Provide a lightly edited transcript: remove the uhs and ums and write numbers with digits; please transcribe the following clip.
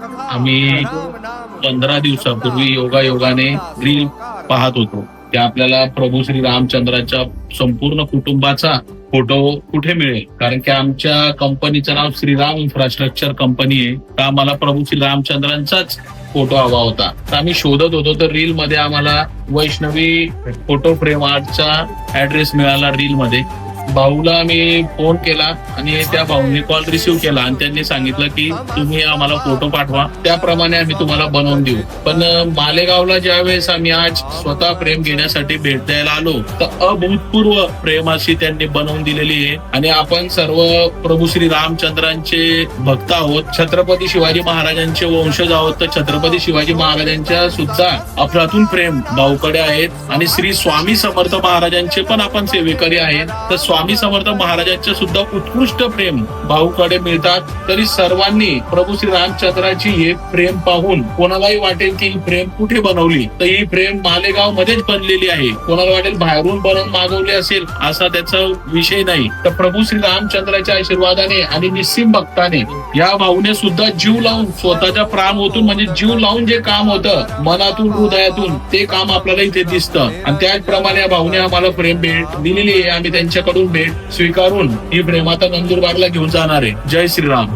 आम्ही 15 दिवसापूर्वी योगायोगाने रील पाहत होतो की आपल्याला प्रभू श्री रामचंद्राच्या संपूर्ण कुटुंबाचा फोटो कुठे मिळेल, कारण की आमच्या कंपनीचं नाव श्रीराम इन्फ्रास्ट्रक्चर कंपनी आहे. तर आम्हाला प्रभू श्री रामचंद्रांचाच फोटो हवा होता. तर आम्ही शोधत होतो, तर रील मध्ये आम्हाला वैष्णवी फोटो फ्रेम आर्टचा ऍड्रेस मिळाला. रील मध्ये भाऊला आम्ही फोन केला आणि त्या भाऊने कॉल रिसिव्ह केला आणि त्यांनी सांगितलं की तुम्ही आम्हाला फोटो पाठवा, त्याप्रमाणे आम्ही तुम्हाला बनवून देऊ. पण मालेगावला ज्यावेळेस आम्ही आज स्वतः प्रेम घेण्यासाठी भेट द्यायला आलो, तर अभूतपूर्व प्रेम अशी त्यांनी बनवून दिलेली आहे. आणि आपण सर्व प्रभू श्री रामचंद्रांचे भक्त आहोत, छत्रपती शिवाजी महाराजांचे वंशज आहोत. तर छत्रपती शिवाजी महाराजांच्या सुद्धा अफलातून प्रेम भाऊकडे आहेत आणि श्री स्वामी समर्थ महाराजांचे पण आपण सेवेकरी आहेत. तर स्वामी समर्थ महाराजांचे सुद्धा उत्कृष्ट प्रेम भाऊकडे मिळतात. तरी सर्वांनी प्रभू श्री रामचंद्राची हे प्रेम पाहून कोणालाही वाटेल की ही प्रेम कुठे बनवली, तर ही प्रेम मालेगाव मध्येच बनलेली आहे. कोणाला वाटेल बाहेरून बनवून मागवली असेल, असा त्याचा विषय नाही. तर प्रभू श्री रामचंद्राच्या आशीर्वादाने आणि निस्सिम भक्ताने या भाऊने सुद्धा जीव लावून, स्वतःच्या प्राण ओतून, म्हणजे जीव लावून जे काम होतं मनातून हृदयातून, ते काम आपल्याला इथे दिसतं. आणि त्याचप्रमाणे या भाऊने आम्हाला प्रेम भेट दिलेली आहे. आम्ही त्यांच्याकडून भेट स्वीकारून ही प्रेमाता नंदुरबारला घेऊन जाणार आहे. जय श्रीराम.